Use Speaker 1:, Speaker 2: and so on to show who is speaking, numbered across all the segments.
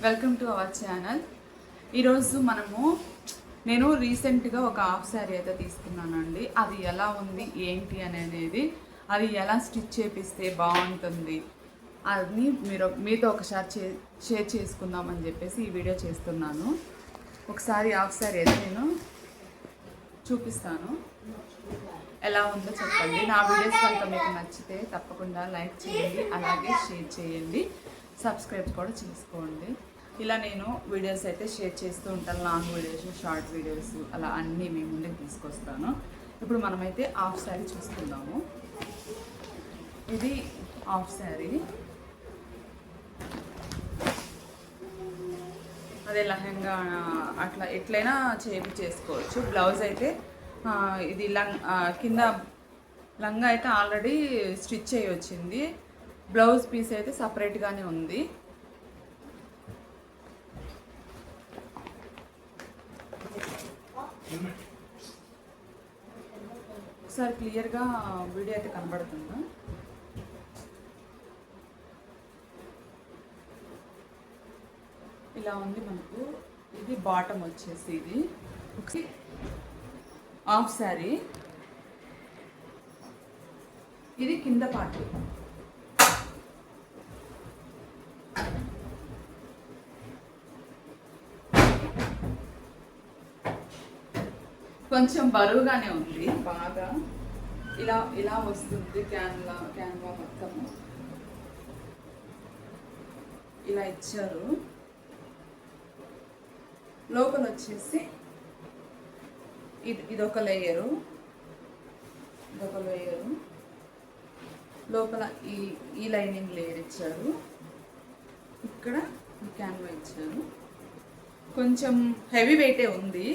Speaker 1: Welcome to our channel. ఈరోజు నేను రీసెంట్గా ఒక హాఫ్ శారీ అయితే తీసుకున్నానండి. అది ఎలా ఉంది ఏంటి అనేది, అది ఎలా స్టిచ్ చేపిస్తే బాగుంటుంది అది మీతో ఒకసారి షేర్ చేసుకుందామని చెప్పేసి ఈ వీడియో చేస్తున్నాను. ఒకసారి హాఫ్ శారీ అయితే నేను చూపిస్తాను, ఎలా ఉందో చెప్పండి. నా వీడియోస్ కనుక మీకు నచ్చితే తప్పకుండా లైక్ చేయండి, అలాగే షేర్ చేయండి, సబ్స్క్రైబ్ కూడా చేసుకోండి. ఇలా నేను వీడియోస్ అయితే షేర్ చేస్తూ ఉంటాను, లాంగ్ వీడియోస్, షార్ట్ వీడియోస్, అలా అన్నీ మీ ముందుకు తీసుకొస్తాను. ఇప్పుడు మనమైతే హాఫ్ శారీ చూసుకుందాము. ఇది హాఫ్ శారీ, అదే లెహంగా అట్లా ఎట్లయినా చేసుకోవచ్చు. బ్లౌజ్ అయితే ఇది కింద లంగా అయితే ఆల్రెడీ స్టిచ్ అయ్యి వచ్చింది. బ్లౌజ్ పీస్ అయితే సపరేట్గానే ఉంది. ఒకసారి క్లియర్గా వీడియో అయితే కనబడుతుందా? ఇలా ఉంది మనకు. ఇది బాటమ్ వచ్చేసి ఇది హాఫ్ శారీ, ఇది కింద పార్ట్. కొంచెం బరువుగానే ఉంది బాగా. ఇలా వస్తుంది క్యాన్వా మొత్తము ఇలా ఇచ్చారు. లోపల వచ్చేసి ఇదొక లేయరు, లోపల ఈ లైనింగ్ లేయర్ ఇచ్చారు. ఇక్కడ క్యాన్వా ఇచ్చారు. కొంచెం హెవీ వెయిటే ఉంది,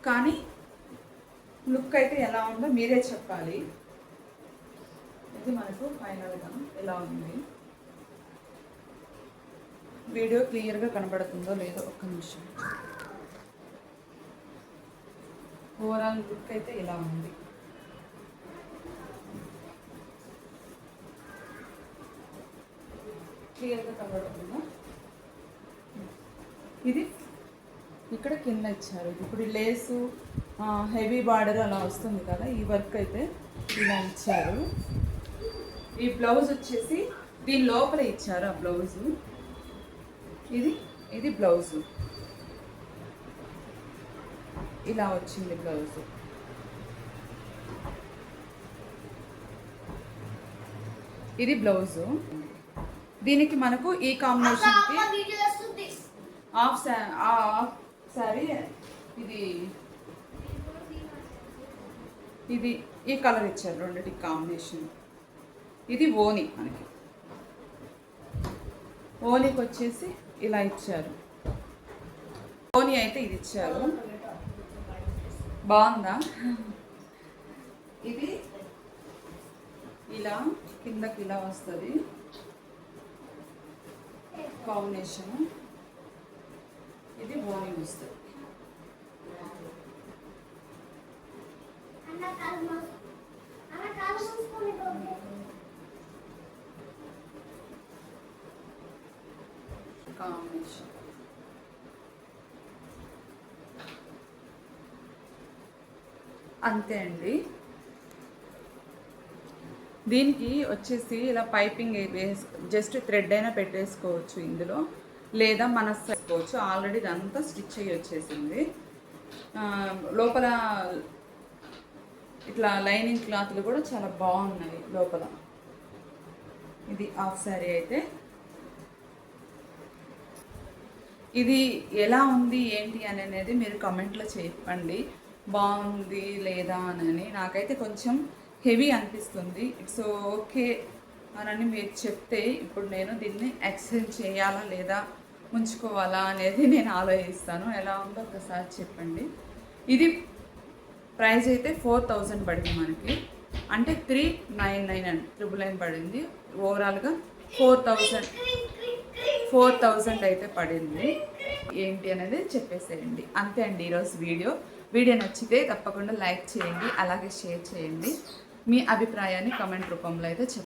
Speaker 1: కానీ లుక్ అయితే ఎలా ఉందో మీరే చెప్పాలి. ఇది మనకు ఫైనల్గా ఎలా ఉంది. వీడియో క్లియర్గా కనబడుతుందో లేదో ఒక్క నిమిషం. ఓవరాల్ లుక్ అయితే ఇలా ఉంది. క్లియర్గా కనబడుతుందా? ఇది ఇక్కడ కింద ఇచ్చారు. ఇప్పుడు లేసు హెవీ బార్డర్ అలా వస్తుంది కదా, ఈ వర్క్ అయితే ఇలా ఇచ్చారు. ఈ బ్లౌజ్ వచ్చేసి దీని లోపల ఇచ్చారు ఆ బ్లౌజు. ఇది బ్లౌజు ఇలా వచ్చింది బ్లౌజ్. ఇది బ్లౌజు. దీనికి మనకు ఈ కాంబినేషన్కి హాఫ్ శారీ ఇది ఈ కలర్ ఇచ్చారు, రెండింటికి కాంబినేషన్. ఇది ఓని, మనకి ఓనికి వచ్చేసి ఇలా ఇచ్చారు. ఓని అయితే ఇది ఇచ్చారు. బాగుందా? ఇది ఇలా కిందకి ఇలా వస్తుంది కాంబినేషన్. ఇది ఓని వస్తుంది. కాంబినేషన్ అంతే అండి. దీనికి వచ్చేసి ఇలా పైపింగ్ జస్ట్ థ్రెడ్ అయినా పెట్టేసుకోవచ్చు ఇందులో, లేదా మన చేసుకోవచ్చు. ఆల్రెడీ ఇదంతా స్టిచ్ అయ్యి వచ్చేసింది. లోపల ఇట్లా లైనింగ్ క్లాత్లు కూడా చాలా బాగున్నాయి లోపల. ఇది హాఫ్ శారీ అయితే. ఇది ఎలా ఉంది ఏంటి అనేది మీరు కామెంట్లో చెప్పండి, బాగుంది లేదా అని. నాకైతే కొంచెం హెవీ అనిపిస్తుంది. ఇట్స్ ఓకే అని మీరు చెప్తే ఇప్పుడు నేను దీన్ని ఎక్స్చేంజ్ చేయాలా లేదా ఉంచుకోవాలా అనేది నేను ఆలోచిస్తాను. ఎలా ఉందో ఒకసారి చెప్పండి. ఇది ప్రైస్ అయితే 4000 పడింది మనకి, అంటే 399 పడింది. ఓవరాల్గా 4000 అయితే పడింది. ఏంటి అనేది చెప్పేసేయండి. అంతే అండి ఈరోజు వీడియో నచ్చితే తప్పకుండా లైక్ చేయండి, అలాగే షేర్ చేయండి. మీ అభిప్రాయాన్ని కామెంట్ రూపంలో అయితే చెప్పండి.